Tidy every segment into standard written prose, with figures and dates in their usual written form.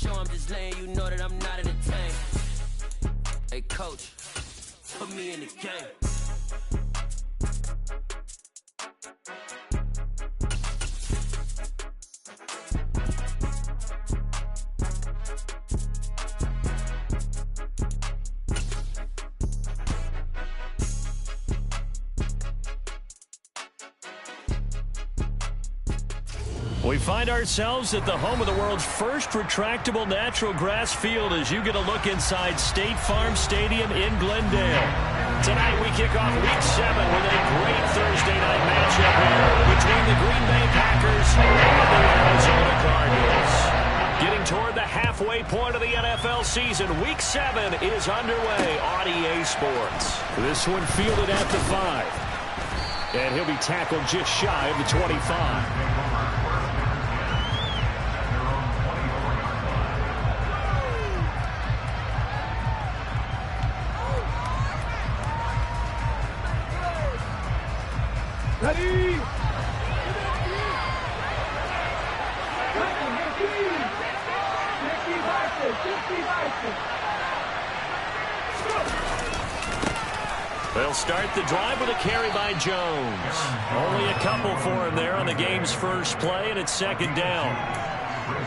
show, I'm just letting you know that I'm not entertained. Hey, coach, put me in the game. We find ourselves at the home of the world's first retractable natural grass field as you get a look inside State Farm Stadium in Glendale. Tonight we kick off Week 7 with a great Thursday night matchup here between the Green Bay Packers and the Arizona Cardinals. Getting toward the halfway point of the NFL season, Week 7 is underway on EA Sports. This one fielded at the 5. And he'll be tackled just shy of the 25. Ready? They'll start the drive with a carry by Jones. Only a couple for him there on the game's first play, and it's second down.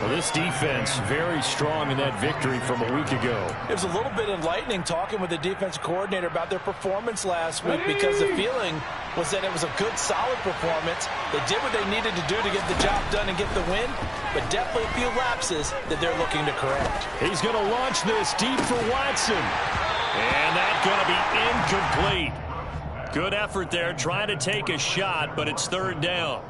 Well, this defense very strong in that victory from a week ago. It was a little bit enlightening talking with the defensive coordinator about their performance last week because the feeling was that it was a good, solid performance. They did what they needed to do to get the job done and get the win, but definitely a few lapses that they're looking to correct. He's going to launch this deep for Watson. And that's going to be incomplete. Good effort there trying to take a shot, but it's third down.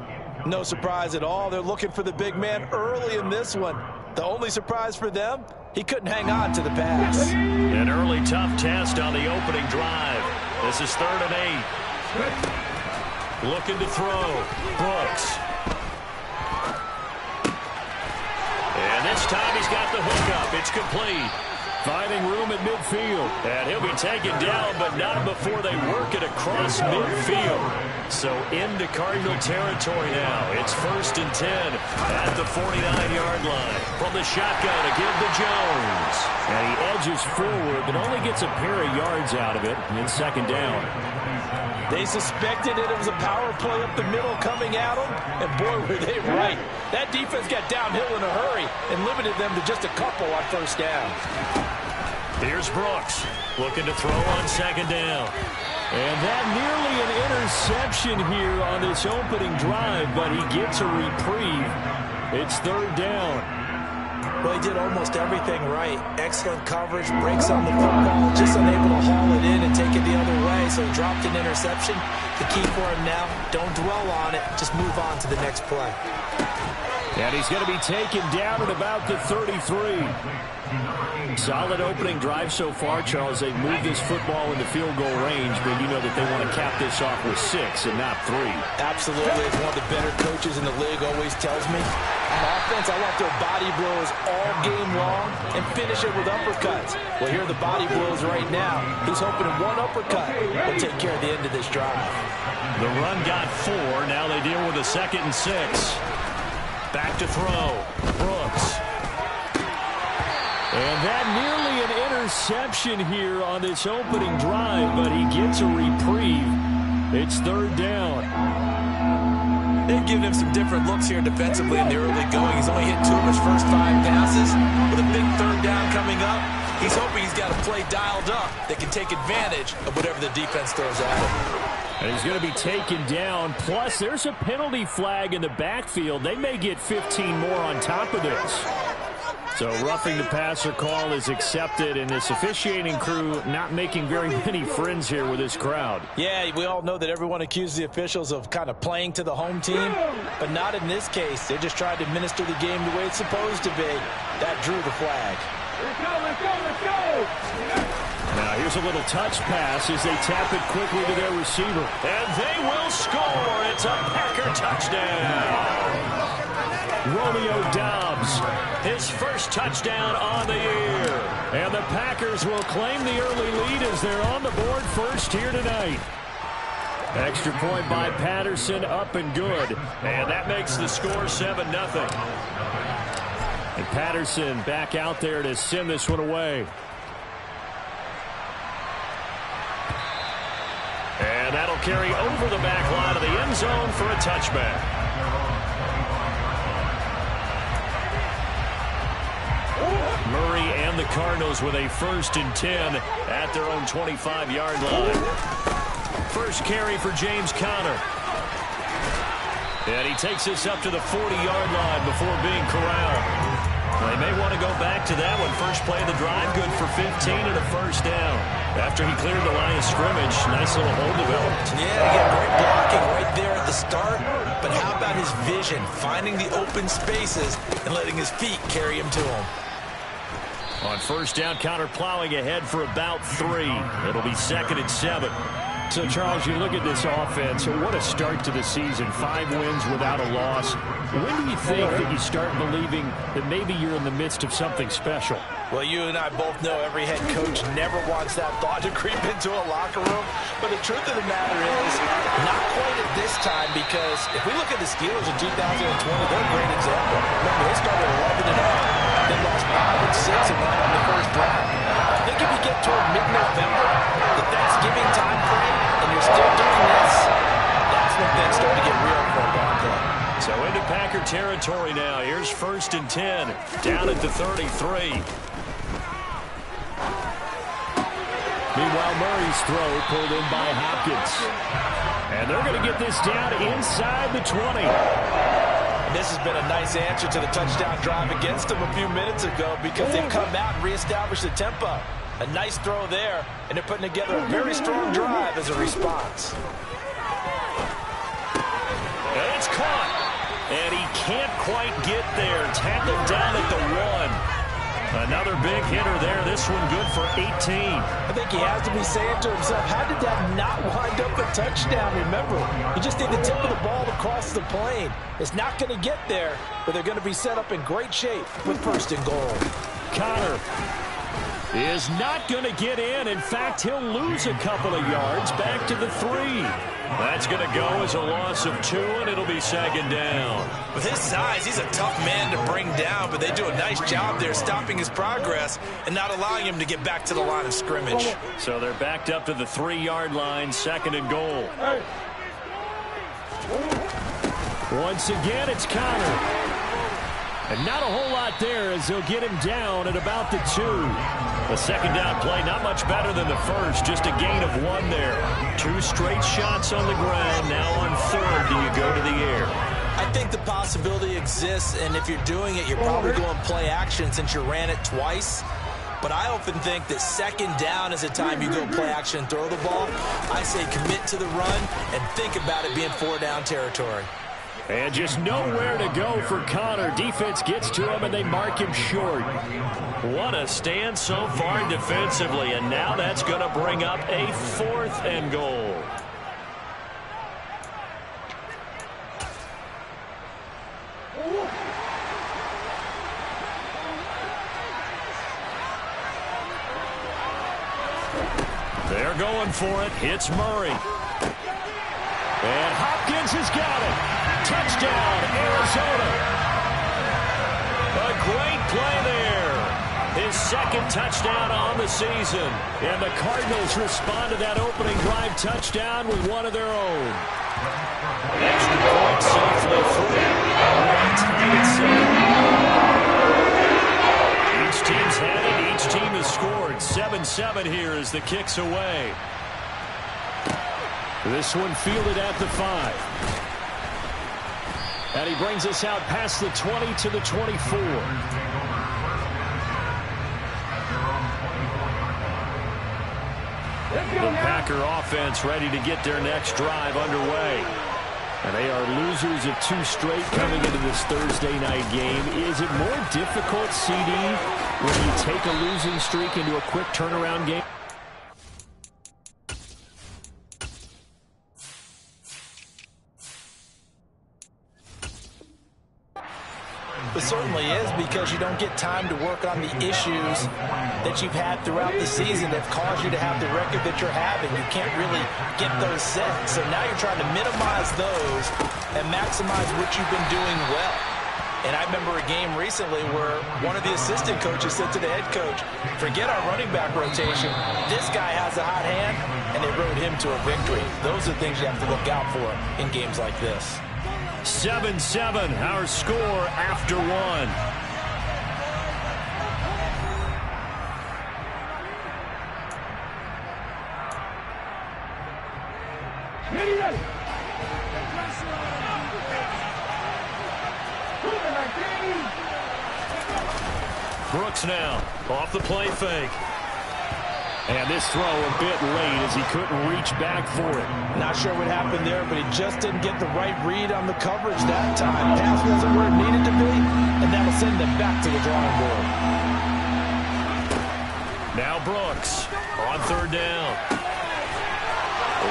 No surprise at all. They're looking for the big man early in this one. The only surprise for them, he couldn't hang on to the pass. An early tough test on the opening drive. This is 3rd and 8. Looking to throw. Brooks. And this time he's got the hookup. It's complete. Finding room at midfield. And he'll be taken down, but not before they work it across midfield. So into Cardinal territory now. It's 1st and 10 at the 49-yard line. From the shotgun to give to Jones. And he edges forward, but only gets a pair of yards out of it in second down. They suspected that it was a power play up the middle coming at them, and boy, were they right. That defense got downhill in a hurry and limited them to just a couple on first down. Here's Brooks looking to throw on second down. And that nearly an interception here on this opening drive, but he gets a reprieve. It's third down. Well, he did almost everything right. Excellent coverage, breaks on the football, just unable to haul it in and take it the other way, so he dropped an interception. The key for him now, don't dwell on it, just move on to the next play. And he's going to be taken down at about the 33. Solid opening drive so far, Charles. They've moved this football into field goal range, but you know that they want to cap this off with 6 and not 3. Absolutely. As one of the better coaches in the league always tells me, on offense, I want their body blows all game long and finish it with uppercuts. Well, here are the body blows right now. He's hoping one uppercut will take care of the end of this drive. The run got 4. Now they deal with a 2nd and 6. Back to throw. Brooks. And that nearly an interception here on this opening drive, but he gets a reprieve. It's third down. They've given him some different looks here defensively in the early going. He's only hit 2 of his first 5 passes. With a big third down coming up, he's hoping he's got a play dialed up that can take advantage of whatever the defense throws at him. And he's going to be taken down. Plus, there's a penalty flag in the backfield. They may get 15 more on top of this. So roughing the passer call is accepted, and this officiating crew not making very many friends here with this crowd. Yeah, we all know that everyone accuses the officials of kind of playing to the home team, but not in this case. They just tried to administer the game the way it's supposed to be. That drew the flag. Let's go, let's go, let's go! Now here's a little touch pass as they tap it quickly to their receiver. And they will score. It's a Packer touchdown. Romeo Doubs, his first touchdown on the year. And the Packers will claim the early lead as they're on the board first here tonight. Extra point by Patterson, up and good. And that makes the score 7-0. And Patterson back out there to send this one away. And that'll carry over the back line of the end zone for a touchback. Murray and the Cardinals with a 1st and 10 at their own 25-yard line. First carry for James Conner. And he takes this up to the 40-yard line before being corralled. They may want to go back to that one. First play of the drive, good for 15 and a 1st down. After he cleared the line of scrimmage, nice little hole developed. Yeah, he had great blocking right there at the start. But how about his vision, finding the open spaces and letting his feet carry him to him? On 1st down, Conner plowing ahead for about 3. It'll be 2nd and 7. So, Charles, you look at this offense, what a start to the season. 5 wins without a loss. When do you think that you start believing that maybe you're in the midst of something special? Well, you and I both know every head coach never wants that thought to creep into a locker room. But the truth of the matter is, not quite at this time, because if we look at the Steelers in 2020, they're a great example. Remember, they started 11-0, then lost 5 and 6 and won on the 1st round. I think if you get toward mid-November, the Thanksgiving time frame, and you're still doing this, that's when things start to get real for a ball club. So into Packer territory now. Here's 1st and 10, down at the 33. Meanwhile, Murray's throw pulled in by Hopkins. And they're going to get this down inside the 20. And this has been a nice answer to the touchdown drive against them a few minutes ago, because they've come out and reestablished the tempo. A nice throw there, and they're putting together a very strong drive as a response. And it's caught. And he can't quite get there. Tackled down at the 1. Another big hitter there. This one good for 18. I think he has to be saying to himself, how did that not wind up a touchdown? Remember, you just need the tip of the ball across the plane. It's not going to get there, but they're going to be set up in great shape with 1st and goal. Conner is not going to get in. In fact, he'll lose a couple of yards back to the 3. That's going to go as a loss of 2, and it'll be 2nd down. With his size, he's a tough man to bring down, but they do a nice job there stopping his progress and not allowing him to get back to the line of scrimmage. So they're backed up to the 3-yard line, 2nd and goal. Once again, it's Conner. And not a whole lot there as they'll get him down at about the 2. The 2nd down play, not much better than the 1st, just a gain of 1 there. 2 straight shots on the ground. Now on 3rd, do you go to the air? I think the possibility exists, and if you're doing it, you're probably going play action since you ran it twice. But I often think that 2nd down is the time you go play action and throw the ball. I say commit to the run and think about it being 4-down territory. And just nowhere to go for Conner. Defense gets to him, and they mark him short. What a stand so far defensively, and now that's going to bring up a 4th and goal. They're going for it. It's Murray. And Hopkins has got it. Touchdown, Arizona. A great play there. His 2nd touchdown on the season. And the Cardinals respond to that opening drive touchdown with one of their own. Extra point safely through. Each team's had it. Each team has scored. 7-7 here as the kick's away. This one fielded at the 5. And he brings us out past the 20 to the 24. The Packer offense ready to get their next drive underway. And they are losers of 2 straight coming into this Thursday night game. Is it more difficult, CD, when you take a losing streak into a quick turnaround game? It certainly is, because you don't get time to work on the issues that you've had throughout the season that caused you to have the record that you're having. You can't really get those set. So now you're trying to minimize those and maximize what you've been doing well. And I remember a game recently where one of the assistant coaches said to the head coach, forget our running back rotation. This guy has a hot hand, and they rode him to a victory. Those are things you have to look out for in games like this. 7-7, our score after one. Brooks now off the play fake. And this throw a bit late as he couldn't reach back for it. Not sure what happened there, but he just didn't get the right read on the coverage that time. Pass wasn't where it needed to be, and that'll send them back to the drawing board. Now Brooks on third down.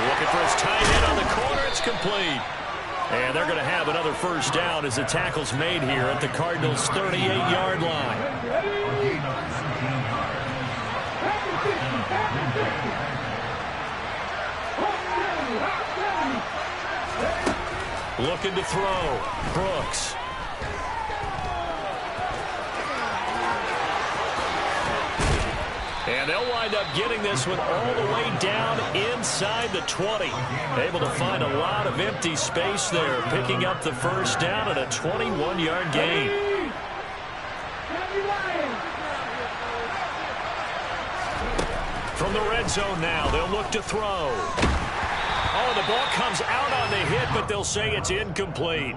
Looking for his tight end on the corner. It's complete. And they're going to have another first down as the tackle's made here at the Cardinals' 38-yard line. Looking to throw. Brooks. And they'll wind up getting this one all the way down inside the 20. Able to find a lot of empty space there, picking up the first down at a 21-yard gain. From the red zone now, they'll look to throw. Oh, the ball comes out on the hit, but they'll say it's incomplete.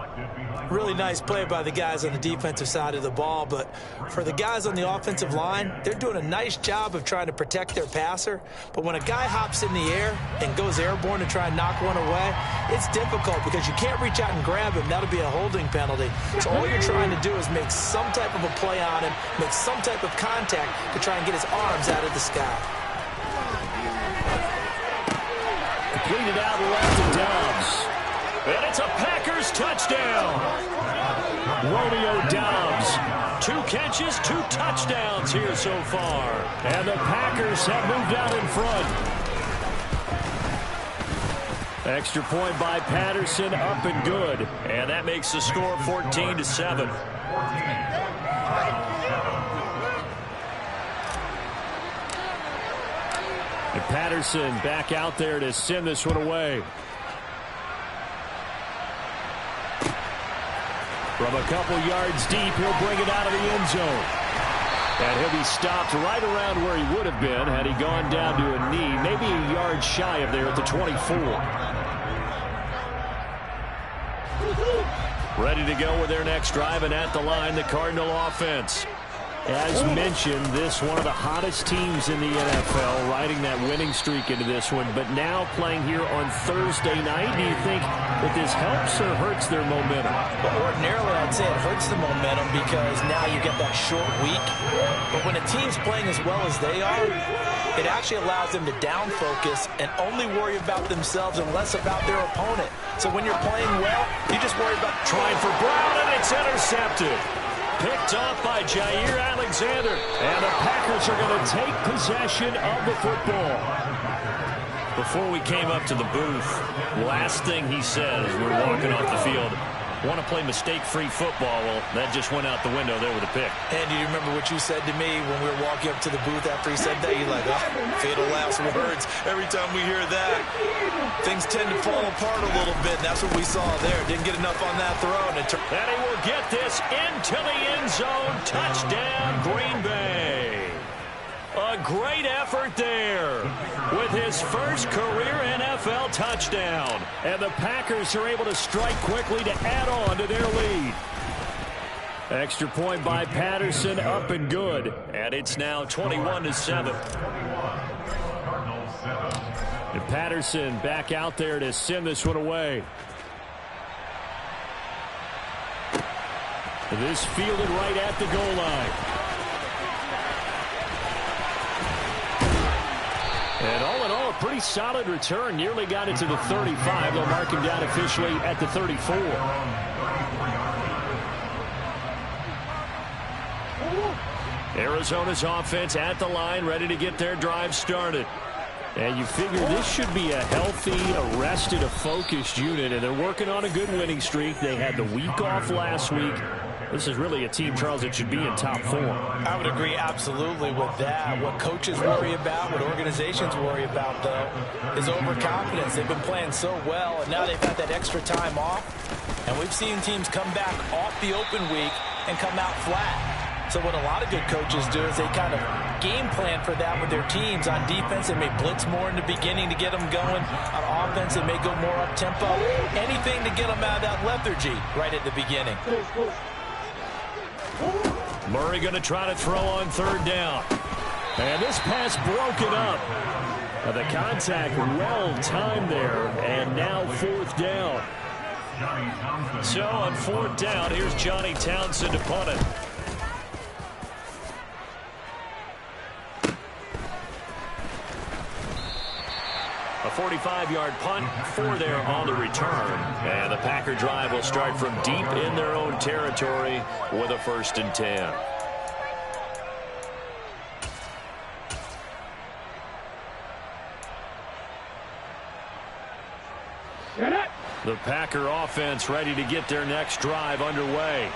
Really nice play by the guys on the defensive side of the ball, but for the guys on the offensive line, they're doing a nice job of trying to protect their passer. But when a guy hops in the air and goes airborne to try and knock one away, it's difficult because you can't reach out and grab him. That'll be a holding penalty. So all you're trying to do is make some type of a play on him, make some type of contact to try and get his arms out of the sky. Completed out left to Dobbs. And it's a Packers touchdown. Romeo Dobbs. 2 catches, 2 touchdowns here so far. And the Packers have moved out in front. Extra point by Patterson, up and good. And that makes the score 14-7. And Patterson back out there to send this one away. From a couple yards deep, he'll bring it out of the end zone. And he'll be stopped right around where he would have been had he gone down to a knee, maybe a yard shy of there at the 24. Ready to go with their next drive, and at the line, the Cardinal offense. As mentioned, this one of the hottest teams in the NFL, riding that winning streak into this one, but now playing here on Thursday night. Do you think that this helps or hurts their momentum? Well, ordinarily, I'd say it hurts the momentum because now you get that short week. But when a team's playing as well as they are, it actually allows them to down focus and only worry about themselves and less about their opponent. So when you're playing well, you just worry about trying for Brown, and it's intercepted. Picked off by Jair Alexander. And the Packers are going to take possession of the football. Before we came up to the booth, last thing he said as we were walking off the field, want to play mistake-free football. Well, that just went out the window there with a pick. And do you remember what you said to me when we were walking up to the booth after he said that? You're like, oh, fatal last words. Every time we hear that, things tend to fall apart a little bit. And that's what we saw there. Didn't get enough on that throw. And he will get this into the end zone. Touchdown, Green Bay. A great effort there with his first career NFL touchdown. And the Packers are able to strike quickly to add on to their lead. Extra point by Patterson, up and good. And it's now 21-7. And Patterson back out there to send this one away. This fielded right at the goal line. And all in all, a pretty solid return. Nearly got it to the 35. They'll mark him down officially at the 34. Arizona's offense at the line, ready to get their drive started. And you figure this should be a healthy, a rested, a focused unit. And they're working on a good winning streak. They had the week off last week. This is really a team, Charles, that should be in top form. I would agree absolutely with that. What coaches worry about, what organizations worry about, though, is overconfidence. They've been playing so well, and now they've had that extra time off. And we've seen teams come back off the open week and come out flat. So what a lot of good coaches do is they kind of game plan for that with their teams. On defense, they may blitz more in the beginning to get them going. On offense, they may go more up-tempo. Anything to get them out of that lethargy right at the beginning. Murray going to try to throw on third down. And this pass broken up. The contact well timed there, and now fourth down. So on fourth down, here's Johnny Townsend to punt it. A 45-yard punt, 4 there on the return. And the Packer drive will start from deep in their own territory with a 1st and 10. The Packer offense ready to get their next drive underway.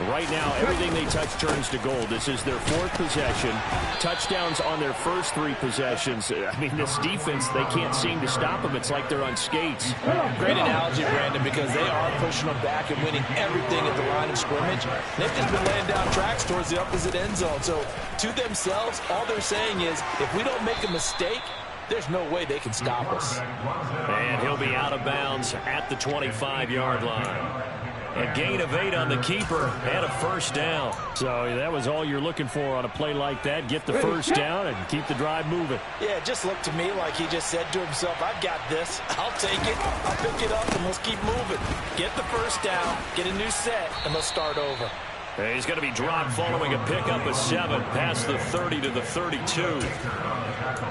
Right now, everything they touch turns to gold. This is their 4th possession. Touchdowns on their first 3 possessions. I mean, this defense, they can't seem to stop them. It's like they're on skates. Great analogy, Brandon, because they are pushing them back and winning everything at the line of scrimmage. They've just been laying down tracks towards the opposite end zone. So, to themselves, all they're saying is, if we don't make a mistake, there's no way they can stop us. And he'll be out of bounds at the 25-yard line. A gain of 8 on the keeper and a 1st down. So that was all you're looking for on a play like that. Get the 1st down and keep the drive moving. Yeah, it just looked to me like he just said to himself, I've got this. I'll take it. I'll pick it up, and let's keep moving. Get the 1st down, get a new set, and let's start over. And he's going to be dropped following a pickup of 7 past the 30 to the 32.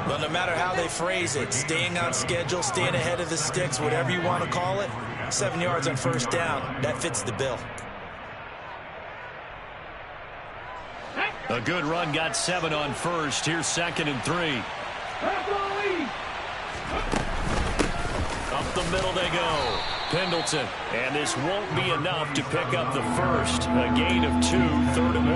Well, no matter how they phrase it, staying on schedule, staying ahead of the sticks, whatever you want to call it, 7 yards on 1st down, that fits the bill. A good run got 7 on 1st. Here's 2nd and 3. Up the middle they go. Pendleton. And this won't be enough to pick up the 1st. A gain of 2, 3rd and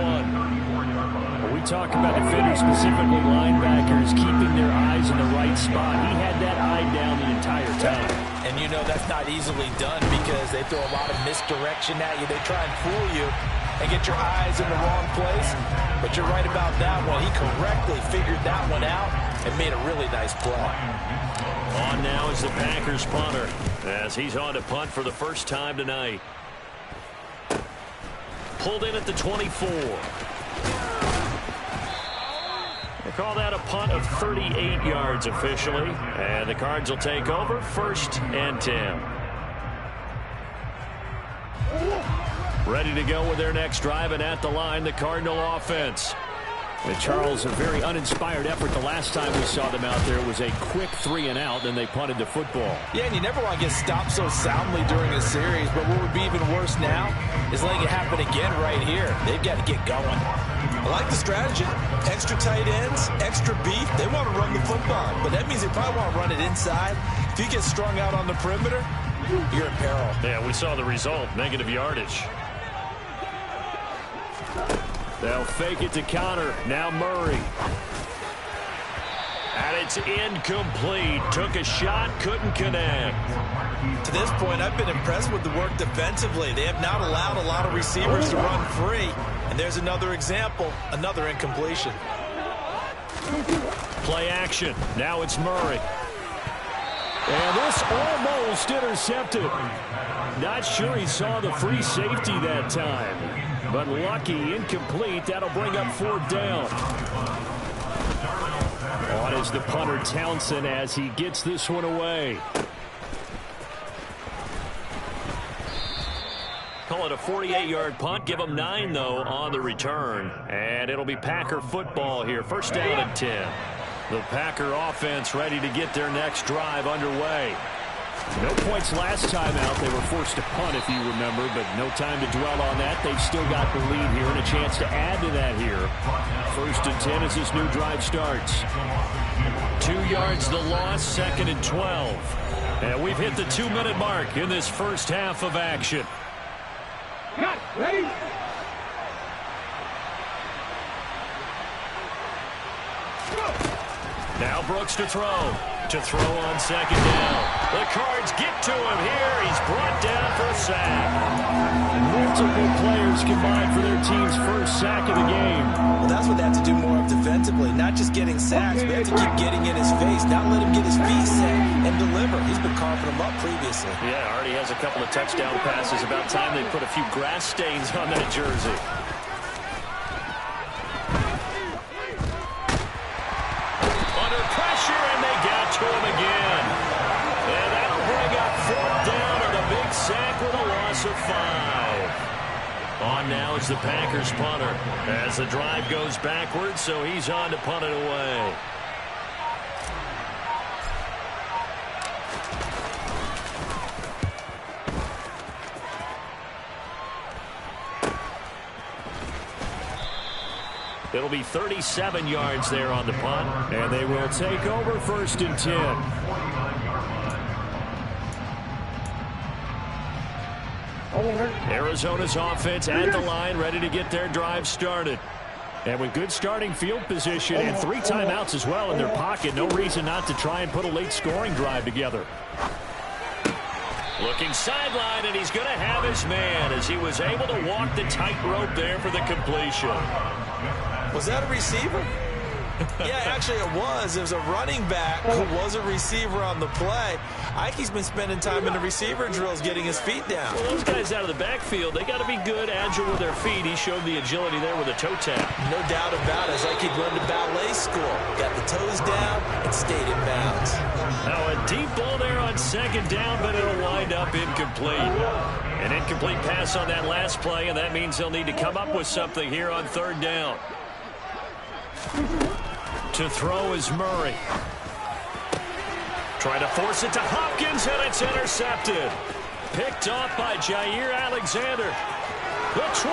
1. We talk about defenders, specifically linebackers, keeping their eyes in the right spot. He had that eye down the entire time. And you know that's not easily done because they throw a lot of misdirection at you. They try and fool you and get your eyes in the wrong place. But you're right about that one. He correctly figured that one out and made a really nice play. On now is the Packers punter as he's on to punt for the first time tonight. Pulled in at the 24. They call that a punt of 38 yards officially. And the Cards will take over 1st and 10. Ready to go with their next drive, and at the line, the Cardinal offense. And Charles, a very uninspired effort the last time we saw them out there. It was a quick 3 and out, then they punted the football. Yeah, and you never want to get stopped so soundly during a series, but what would be even worse now is letting it happen again right here. They've got to get going. I like the strategy. Extra tight ends, extra beef. They want to run the football, but that means they probably want to run it inside. If you get strung out on the perimeter, you're in peril. Yeah, we saw the result, negative yardage. They'll fake it to counter. Now Murray. And it's incomplete. Took a shot, couldn't connect. To this point, I've been impressed with the work defensively. They have not allowed a lot of receivers to run free. And there's another example, another incompletion. Play action. Now it's Murray. And this almost intercepted. Not sure he saw the free safety that time. But lucky, incomplete. That'll bring up 4th down. On is the punter Townsend as he gets this one away. Call it a 48-yard punt. Give them 9, though, on the return. And it'll be Packer football here. 1st down and 10. The Packer offense ready to get their next drive underway. No points last time out. They were forced to punt, if you remember, but no time to dwell on that. They've still got the lead here and a chance to add to that here. 1st and 10 as this new drive starts. 2 yards the loss, 2nd and 12. And we've hit the 2-minute mark in this first half of action. Cut, ready, Now Brooks to throw. To throw on second down. The Cards get to him here. He's brought down for a sack. Multiple players combined for their team's first sack of the game. Well, that's what they have to do more of defensively. Not just getting sacks, but they have to keep getting in his face. Not let him get his feet set and deliver. He's been carving them up previously. Yeah, already has a couple of touchdown passes. About time they put a few grass stains on that jersey. To him again. And that'll bring up fourth down and a big sack with a loss of 5. On now is the Packers punter as the drive goes backwards, so he's on to punt it away. It'll be 37 yards there on the punt, and they will take over 1st and 10. Arizona's offense at the line, ready to get their drive started. And with good starting field position and 3 timeouts as well in their pocket, no reason not to try and put a late scoring drive together. Looking sideline, and he's going to have his man as he was able to walk the tightrope there for the completion. Was that a receiver? Yeah, actually it was. It was a running back who was a receiver on the play. Ike's been spending time in the receiver drills getting his feet down. Well, those guys out of the backfield, they got to be good, agile with their feet. He showed the agility there with a toe tap. No doubt about it. It's like he'd run to ballet school. Got the toes down and stayed in bounds. Now a deep ball there on second down, but it'll wind up incomplete. An incomplete pass on that last play, and that means they'll need to come up with something here on 3rd down. To throw is Murray. Trying to force it to Hopkins, and it's intercepted. Picked off by Jair Alexander. The 20.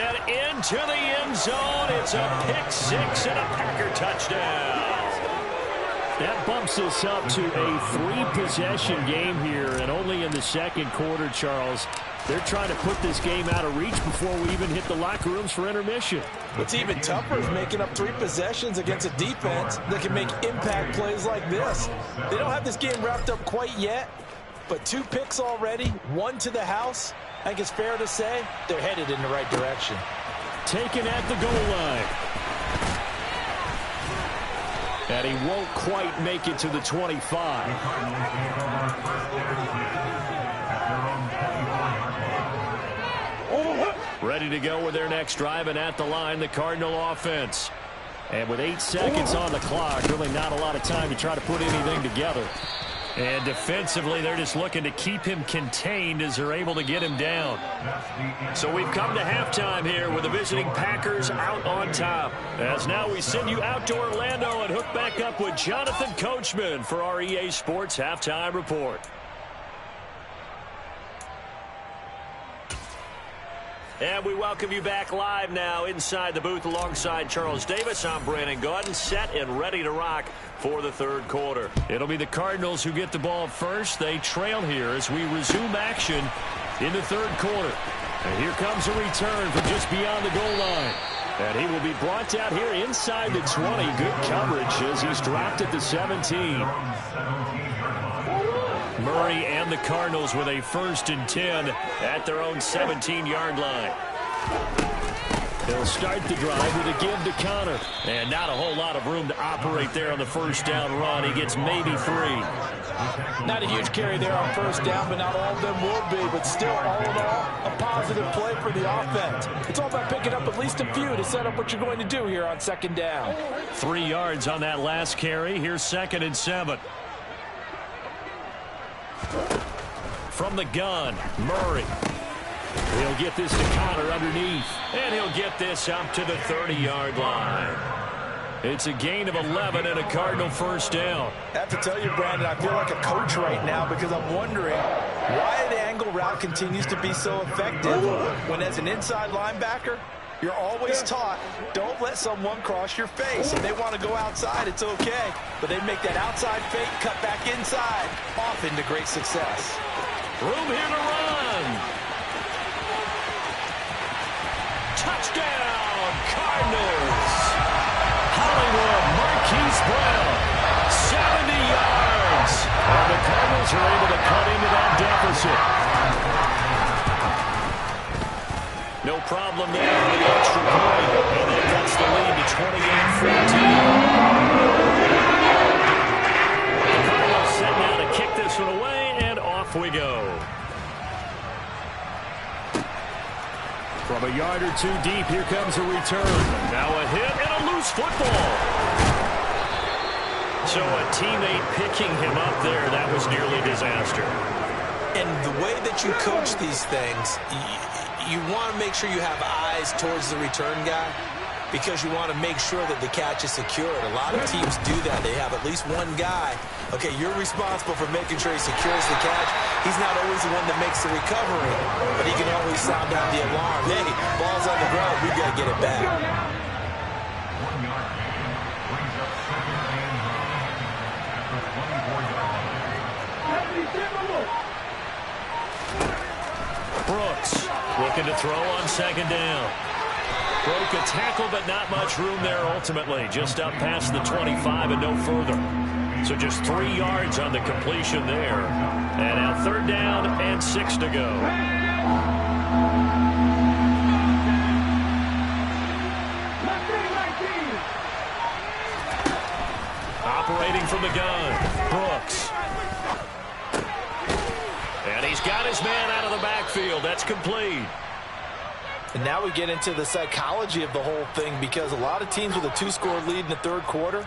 And into the end zone. It's a pick 6 and a Packer touchdown. That bumps us up to a 3-possession game here, and only in the 2nd quarter, Charles. They're trying to put this game out of reach before we even hit the locker rooms for intermission. What's even tougher is making up 3 possessions against a defense that can make impact plays like this. They don't have this game wrapped up quite yet, but 2 picks already, 1 to the house. I think it's fair to say they're headed in the right direction. Taken at the goal line. And he won't quite make it to the 25. Ready to go with their next drive, and at the line, the Cardinal offense. And with 8 seconds on the clock, really not a lot of time to try to put anything together. And defensively, they're just looking to keep him contained as they're able to get him down. So we've come to halftime here with the visiting Packers out on top. As now we send you out to Orlando and hook back up with Jonathan Coachman for our EA Sports Halftime Report. And we welcome you back live now inside the booth alongside Charles Davis. I'm Brandon Gaudin, set and ready to rock for the 3rd quarter. It'll be the Cardinals who get the ball first. They trail here as we resume action in the 3rd quarter. And here comes a return from just beyond the goal line. And he will be brought down here inside the 20. Good coverage as he's dropped at the 17. Murray and the Cardinals with a 1st and 10 at their own 17-yard line. They'll start the drive with a give to Connor. And not a whole lot of room to operate there on the 1st down run. He gets maybe 3. Not a huge carry there on 1st down, but not all of them will be. But still, all in all, a positive play for the offense. It's all about picking up at least a few to set up what you're going to do here on 2nd down. 3 yards on that last carry. Here's 2nd and 7. From the gun, Murray. He'll get this to Connor underneath, and he'll get this up to the 30-yard line. It's a gain of 11 and a Cardinal 1st down. I have to tell you, Brandon, I feel like a coach right now because I'm wondering why the angle route continues to be so effective when as an inside linebacker, you're always taught, don't let someone cross your face. If they want to go outside, it's okay. But they make that outside fake, cut back inside, often to great success. Room here to run. Touchdown, Cardinals. Hollywood, Marquise Brown, 70 yards. And the Cardinals are able to cut into that deficit. No problem there on the extra point. And that cuts the lead to 28-14. The Cardinals set now to kick this one away, and off we go. From a yard or two deep, here comes a return. Now a hit and a loose football. So a teammate picking him up there, that was nearly disaster. And the way that you coach these things, you want to make sure you have eyes towards the return guy because you want to make sure that the catch is secured. A lot of teams do that. They have at least one guy. Okay, you're responsible for making sure he secures the catch. He's not always the one that makes the recovery, but he can always sound down the alarm. Hey, ball's on the ground. We've got to get it back. Brooks looking to throw on second down. Broke a tackle, but not much room there ultimately. Just up past the 25 and no further. So just 3 yards on the completion there. And now third down and 6 to go. Operating from the gun, Brooks. And he's got his man out of the backfield. That's complete. And now we get into the psychology of the whole thing because a lot of teams with a 2-score lead in the third quarter,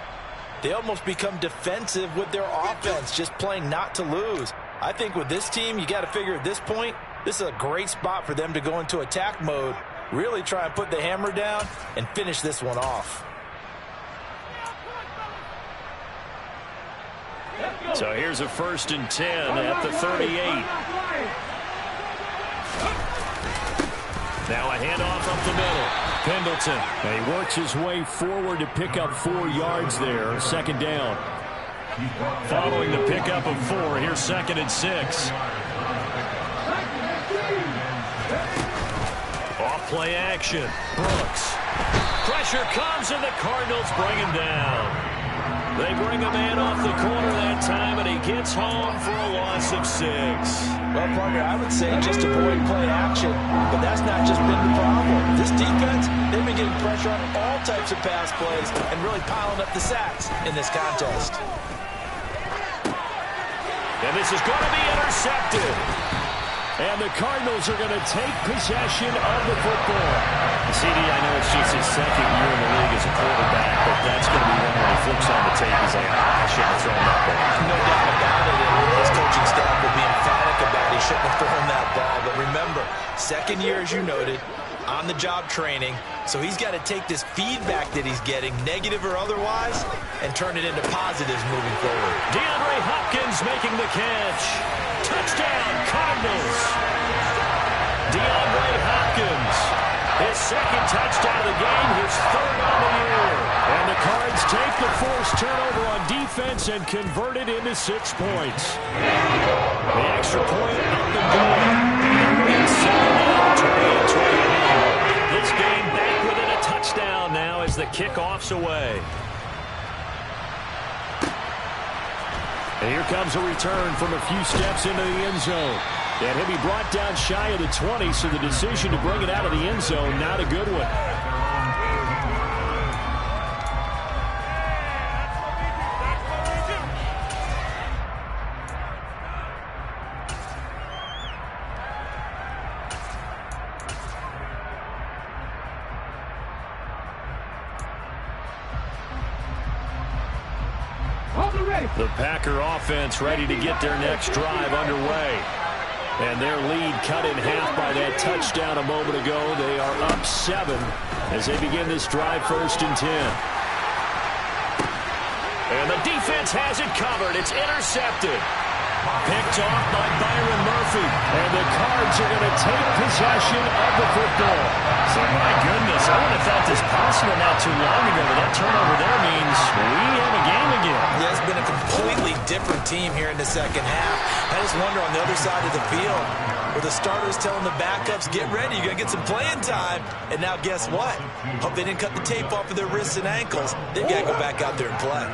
they almost become defensive with their offense, just playing not to lose. I think with this team, you got to figure at this point, this is a great spot for them to go into attack mode, really try and put the hammer down and finish this one off. So here's a 1st and 10 at the 38. Now a handoff up the middle. Pendleton. And he works his way forward to pick up 4 yards there. Second down. Following the pickup of 4, here's 2nd and 6. Off play action. Brooks. Pressure comes and the Cardinals bring him down. They bring a man off the corner that time, and he gets home for a loss of 6. Well, partner, I would say just avoid play action, but that's not just been the problem. This defense, they've been getting pressure on all types of pass plays and really piling up the sacks in this contest. And this is going to be intercepted. And the Cardinals are going to take possession of the football. CD, I know it's just his 2nd year in the league as a quarterback, but that's going to be one when he flips on the tape. He's like, I shouldn't have thrown that ball. No doubt about it, and his coaching staff will be emphatic about he shouldn't have thrown that ball. But remember, 2nd year, as you noted, on-the-job training, so he's got to take this feedback that he's getting, negative or otherwise, and turn it into positives moving forward. DeAndre Hopkins making the catch. Touchdown, Cardinals. DeAndre Hopkins, his 2nd touchdown of the game, his 3rd on the year. And the Cards take the forced turnover on defense and convert it into 6 points. The extra point up and going. It's 28-21. This game back within a touchdown now as the kickoff's away. And here comes a return from a few steps into the end zone. And he'll be brought down shy of the 20, so the decision to bring it out of the end zone, not a good one. The Packer offense ready to get their next drive underway. And their lead cut in half by that touchdown a moment ago. They are up 7 as they begin this drive 1st and 10. And the defense has it covered. It's intercepted. Picked off by Byron Murphy. And the Cards are going to take possession of the football. So, my goodness, I wouldn't have thought this possible not too long ago, but that turnover there means we have a game again. Yeah, it's been a completely different team here in the second half. I just wonder on the other side of the field, where the starters telling the backups, get ready, you're going to get some playing time. And now guess what? Hope they didn't cut the tape off of their wrists and ankles. They've got to go back out there and play.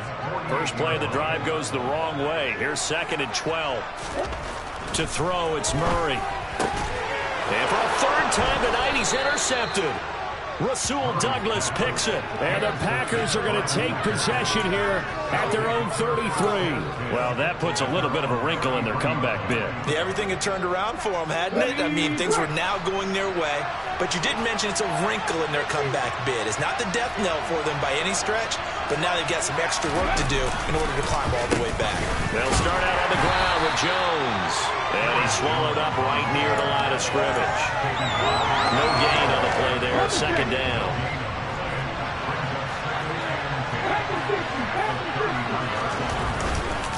First play of the drive goes the wrong way. Here's 2nd and 12. To throw, it's Murray. And for a 3rd time tonight, he's intercepted. Rasul Douglas picks it. And the Packers are going to take possession here at their own 33. Well, that puts a little bit of a wrinkle in their comeback bid. Yeah, everything had turned around for them, hadn't it? I mean, things were now going their way. But you did mention it's a wrinkle in their comeback bid. It's not the death knell for them by any stretch, but now they've got some extra work to do in order to climb all the way back. They'll start out on the ground with Jones. And he's swallowed up right near the line of scrimmage. No gain on the play there. 2nd down.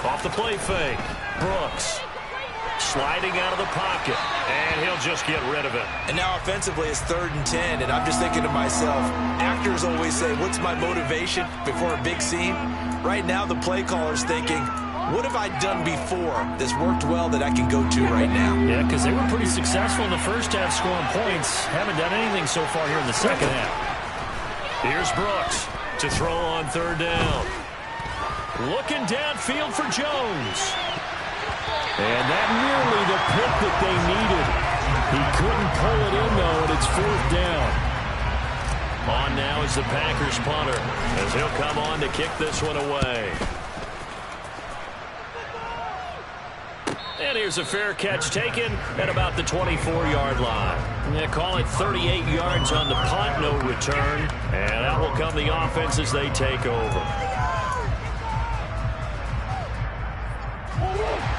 Off the play fake. Brooks. Sliding out of the pocket. And he'll just get rid of it. And now offensively it's 3rd and 10. And I'm just thinking to myself, actors always say, what's my motivation before a big scene? Right now the play caller's thinking, what have I done before that's worked well that I can go to right now? Yeah, because they were pretty successful in the first half scoring points. Haven't done anything so far here in the second half. Here's Brooks to throw on 3rd down. Looking downfield for Jones. And that nearly the pick that they needed. He couldn't pull it in, though, and it's 4th down. On now is the Packers punter, as he'll come on to kick this one away. And here's a fair catch taken at about the 24-yard line. They call it 38 yards on the punt, no return. And out will come the offense as they take over.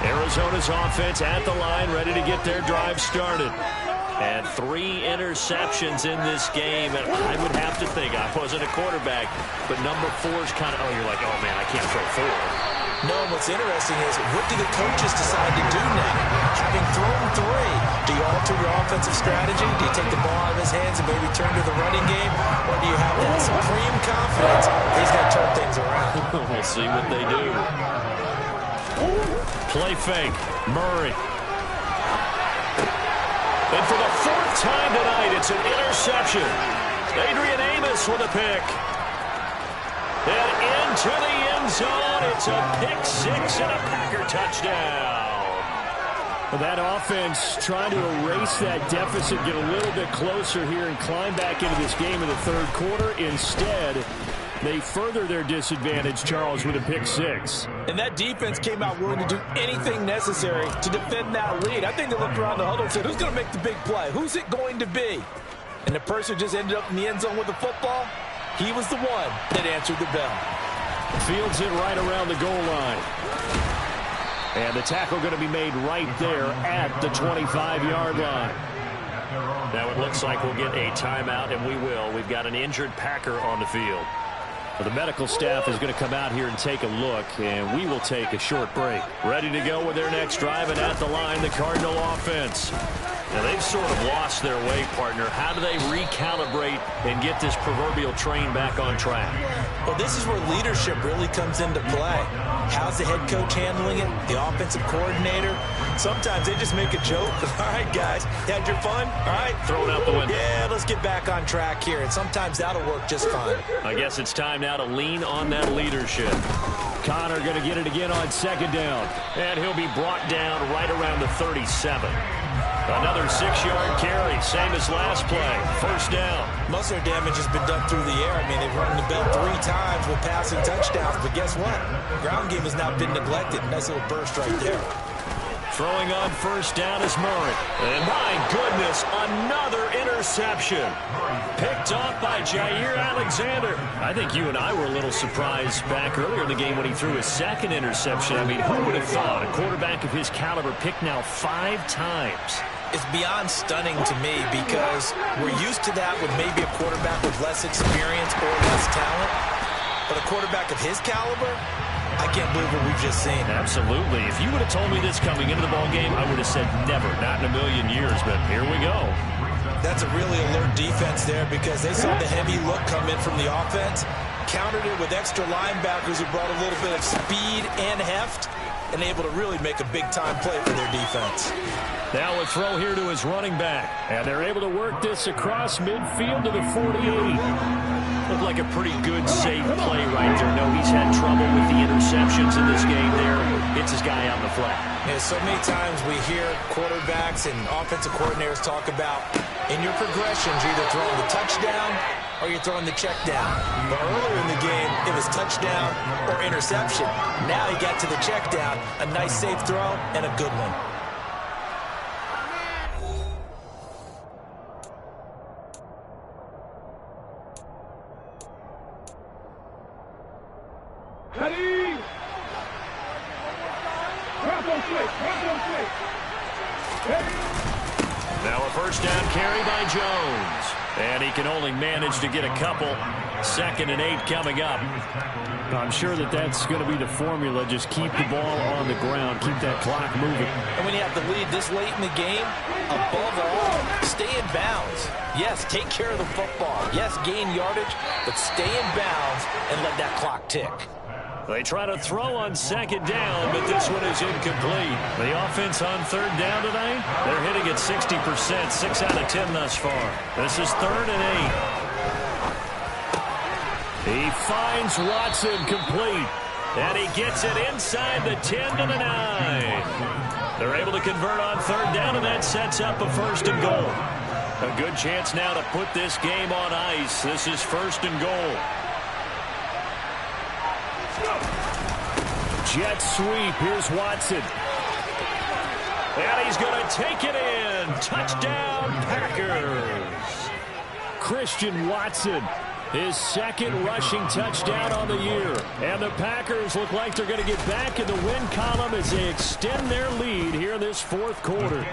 Arizona's offense at the line, ready to get their drive started. And 3 interceptions in this game. And I would have to think, I wasn't a quarterback, but number 4 is kind of, you're like, oh, man, I can't throw 4. No, what's interesting is, what do the coaches decide to do now? Having thrown 3, do you alter your offensive strategy? Do you take the ball out of his hands and maybe turn to the running game? Or do you have that supreme confidence he's going to turn things around? We'll see what they do. Play fake. Murray. And for the 4th time tonight, it's an interception. Adrian Amos with a pick. And into the end zone, it's a pick 6 and a Packer touchdown. Well, that offense trying to erase that deficit, get a little bit closer here and climb back into this game in the 3rd quarter. Instead, they further their disadvantage, Charles, with a pick 6. And that defense came out willing to do anything necessary to defend that lead. I think they looked around the huddle and said, who's going to make the big play? Who's it going to be? And the person just ended up in the end zone with the football. He was the one that answered the bell. Fields it right around the goal line. And the tackle going to be made right there at the 25-yard line. Now it looks like we'll get a timeout, and we will. We've got an injured Packer on the field. Well, the medical staff is going to come out here and take a look, and we will take a short break. Ready to go with their next drive, and at the line, the Cardinal offense. Now, they've sort of lost their way, partner. How do they recalibrate and get this proverbial train back on track? Well, this is where leadership really comes into play. How's the head coach handling it? The offensive coordinator? Sometimes they just make a joke. All right, guys, you had your fun? All right. Throw it out the window. Yeah, let's get back on track here. And sometimes that'll work just fine. I guess it's time now to lean on that leadership. Connor going to get it again on 2nd down. And he'll be brought down right around the 37. Another 6-yard carry, same as last play. 1st down. Most of their damage has been done through the air. I mean, they've run the bell 3 times with passing touchdowns. But guess what? Ground game has not been neglected. Nice little burst right there. Throwing on 1st down is Murray. And my goodness, another interception. Picked off by Jair Alexander. I think you and I were a little surprised back earlier in the game when he threw his 2nd interception. I mean, who would have thought a quarterback of his caliber picked now 5 times? It's beyond stunning to me because we're used to that with maybe a quarterback with less experience or less talent. But a quarterback of his caliber, I can't believe what we've just seen. Absolutely. If you would have told me this coming into the ball game, I would have said never, not in a million years, but here we go. That's a really alert defense there because they saw the heavy look come in from the offense, countered it with extra linebackers who brought a little bit of speed and heft, and able to really make a big-time play for their defense. Now a throw here to his running back, and they're able to work this across midfield to the 48. Looked like a pretty good, safe play right there. No, he's had trouble with the interceptions in this game there. Gets his guy out in the flat. Yeah, so many times we hear quarterbacks and offensive coordinators talk about in your progressions, you're either throwing the touchdown or you're throwing the check down. But earlier in the game, it was touchdown or interception. Now he got to the check down, a nice safe throw and a good one. Ready? Now a first down carry by Jones. And he can only manage to get a couple. 2nd and 8 coming up. I'm sure that's going to be the formula. Just keep the ball on the ground. Keep that clock moving. And when you have the lead this late in the game, above all, stay in bounds. Yes, take care of the football. Yes, gain yardage, but stay in bounds and let that clock tick. They try to throw on 2nd down, but this one is incomplete. The offense on 3rd down tonight, they're hitting at 60%, 6 out of 10 thus far. This is 3rd and 8. He finds Watson complete, and he gets it inside the 10 to the 9. They're able to convert on 3rd down, and that sets up a 1st and goal. A good chance now to put this game on ice. This is 1st and goal. Jet sweep. Here's Watson. And he's going to take it in. Touchdown, Packers. Christian Watson, his 2nd rushing touchdown on the year. And the Packers look like they're going to get back in the win column as they extend their lead here in this 4th quarter.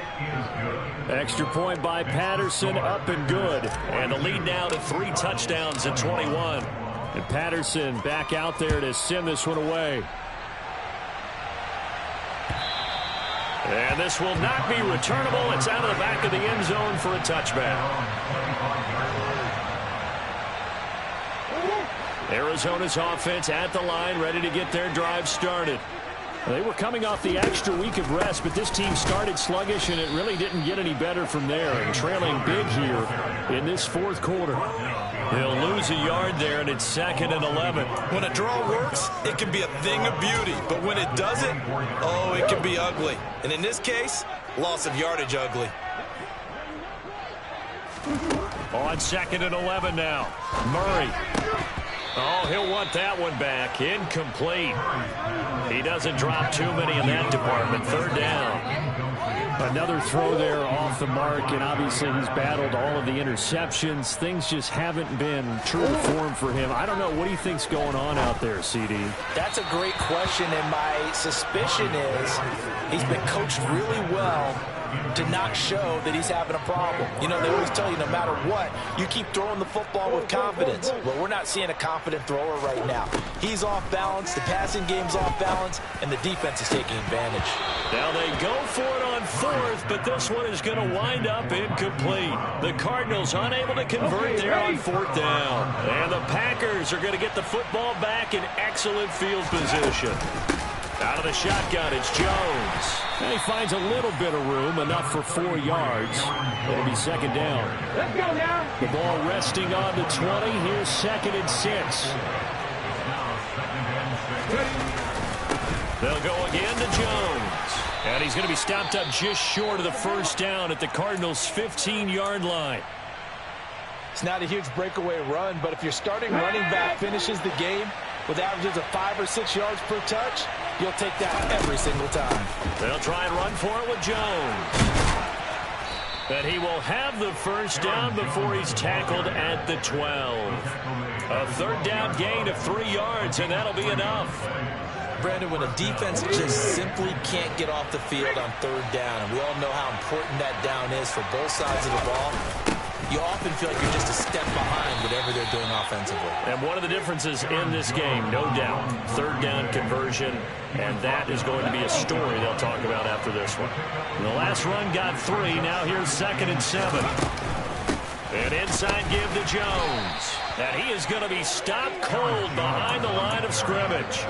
Extra point by Patterson, up and good. And the lead now to 3 touchdowns at 21. And Patterson back out there to send this one away. And this will not be returnable. It's out of the back of the end zone for a touchback. Arizona's offense at the line, ready to get their drive started. They were coming off the extra week of rest, but this team started sluggish, and it really didn't get any better from there. And trailing big here in this 4th quarter. They'll lose a yard there, and it's 2nd and 11. When a draw works, it can be a thing of beauty. But when it doesn't, oh, it can be ugly. And in this case, loss of yardage ugly. On 2nd and 11 now. Murray. Oh, he'll want that one back. Incomplete. He doesn't drop too many in that department. 3rd down. Another throw there off the mark, and obviously he's battled all of the interceptions. Things just haven't been true to form for him. I don't know. What do you think's going on out there, CD? That's a great question, and my suspicion is he's been coached really well to not show that he's having a problem. You know, they always tell you no matter what, you keep throwing the football with confidence. Well, we're not seeing a confident thrower right now. He's off balance, the passing game's off balance, and the defense is taking advantage. Now they go for it on 4th, but this one is going to wind up incomplete. The Cardinals unable to convert there on 4th down. And the Packers are going to get the football back in excellent field position. Out of the shotgun, it's Jones. And he finds a little bit of room, enough for 4 yards. It'll be 2nd down. Let's go now. The ball resting on the 20. Here's 2nd and 6. They'll go again to Jones. And he's going to be stopped up just short of the 1st down at the Cardinals' 15-yard line. It's not a huge breakaway run, but if your starting running back finishes the game with averages of 5 or 6 yards per touch, you'll take that every single time. They'll try and run for it with Jones. And he will have the 1st down before he's tackled at the 12. A 3rd down gain of 3 yards, and that'll be enough. Brandon, when a defense just simply can't get off the field on 3rd down, and we all know how important that down is for both sides of the ball, you often feel like you're just a step behind whatever they're doing offensively. And one of the differences in this game, no doubt, third down conversion, and that is going to be a story they'll talk about after this one. And the last run got 3. Now here's 2nd and 7. An inside give to Jones. And he is going to be stopped cold behind the line of scrimmage.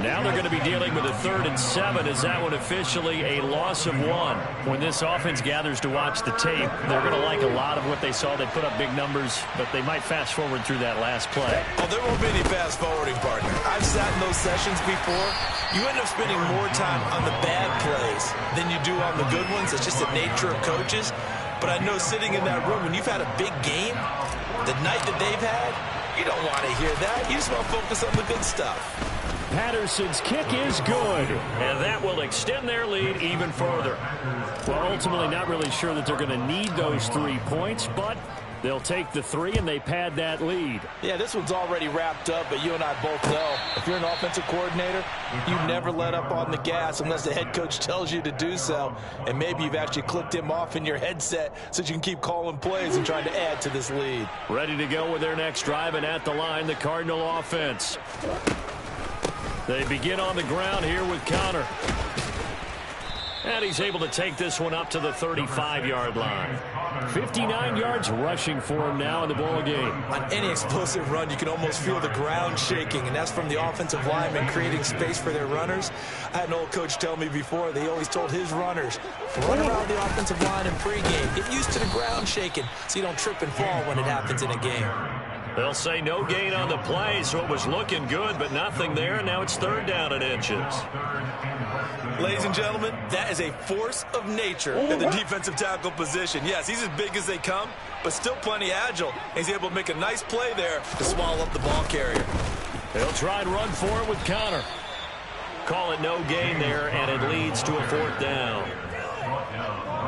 Now they're going to be dealing with a 3rd and 7. Is that one officially a loss of 1? When this offense gathers to watch the tape, they're going to like a lot of what they saw. They put up big numbers, but they might fast forward through that last play. Oh, there won't be any fast forwarding, partner. I've sat in those sessions before. You end up spending more time on the bad plays than you do on the good ones. It's just the nature of coaches. But I know sitting in that room, when you've had a big game, the night that they've had, you don't want to hear that. You just want to focus on the good stuff. Patterson's kick is good, and that will extend their lead even further. Well, ultimately not really sure that they're going to need those 3 points, but they'll take the 3 and they pad that lead. Yeah, this one's already wrapped up, but you and I both know if you're an offensive coordinator, you never let up on the gas unless the head coach tells you to do so. And maybe you've actually clicked him off in your headset so you can keep calling plays and trying to add to this lead. Ready to go with their next drive, and at the line, the Cardinal offense. They begin on the ground here with Connor. And he's able to take this one up to the 35-yard line. 59 yards rushing for him now in the ball game. On any explosive run, you can almost feel the ground shaking, and that's from the offensive linemen creating space for their runners. I had an old coach tell me before, they always told his runners, run around the offensive line in pregame. Get used to the ground shaking so you don't trip and fall when it happens in a game. They'll say no gain on the play, so it was looking good, but nothing there. Now it's 3rd down and inches. Ladies and gentlemen, that is a force of nature in the defensive tackle position. Yes, he's as big as they come, but still plenty agile. He's able to make a nice play there to swallow up the ball carrier. They'll try and run for it with Connor. Call it no gain there, and it leads to a 4th down.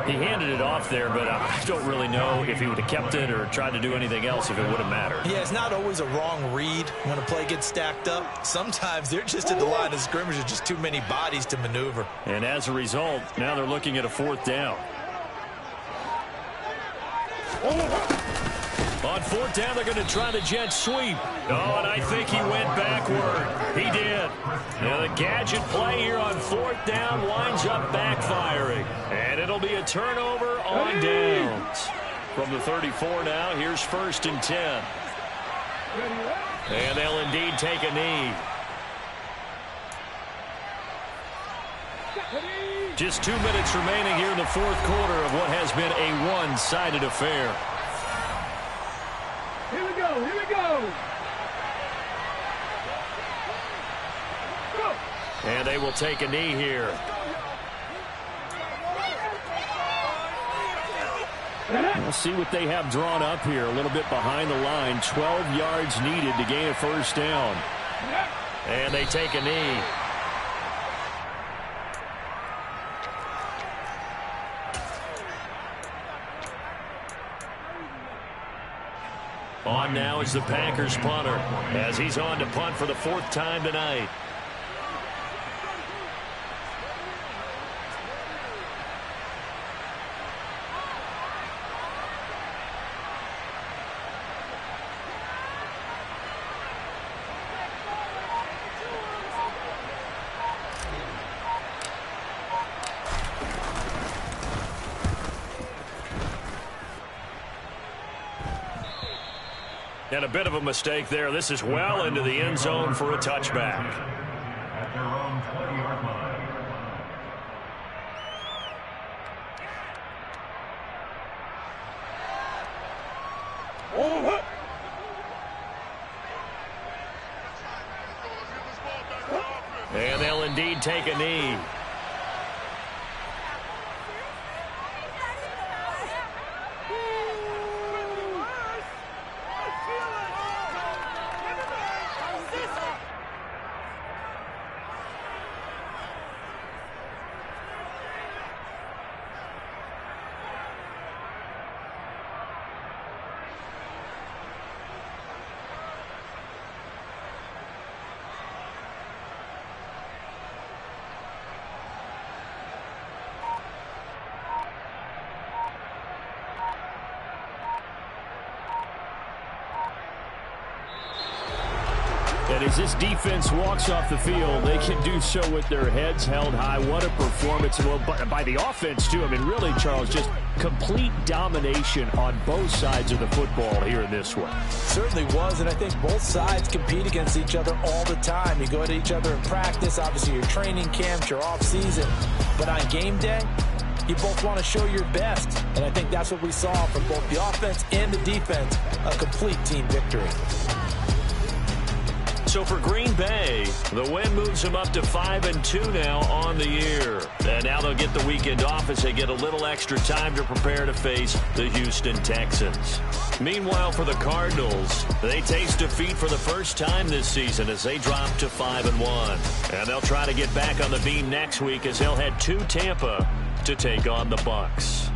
He handed it off there, but I don't really know if he would have kept it or tried to do anything else if it would have mattered. Yeah, it's not always a wrong read when a play gets stacked up. Sometimes they're just at the line of scrimmage. There's just too many bodies to maneuver. And as a result, now they're looking at a 4th down. On 4th down, they're going to try the jet sweep. Oh, and I think he went backward. He did. Now the gadget play here on 4th down winds up backfiring. And it'll be a turnover on downs. From the 34 now, here's 1st and 10. And they'll indeed take a knee. Just 2 minutes remaining here in the 4th quarter of what has been a one-sided affair. Here we go, here we go. Go. And they will take a knee here. We'll see what they have drawn up here. A little bit behind the line. 12 yards needed to gain a 1st down. And they take a knee. On now is the Packers punter as he's on to punt for the 4th time tonight. And a bit of a mistake there. This is well into the end zone for a touchback. At their own 20-yard line. And they'll indeed take a knee. And as this defense walks off the field, they can do so with their heads held high. What a performance. Well, by the offense, too. I mean, really, Charles, just complete domination on both sides of the football here in this one. Certainly was, and I think both sides compete against each other all the time. You go at each other in practice, obviously your training camps, your off-season. But on game day, you both want to show your best. And I think that's what we saw from both the offense and the defense, a complete team victory. So for Green Bay, the win moves them up to 5-2 now on the year. And now they'll get the weekend off as they get a little extra time to prepare to face the Houston Texans. Meanwhile, for the Cardinals, they taste defeat for the first time this season as they drop to 5-1. And they'll try to get back on the beam next week as they'll head to Tampa to take on the Bucs.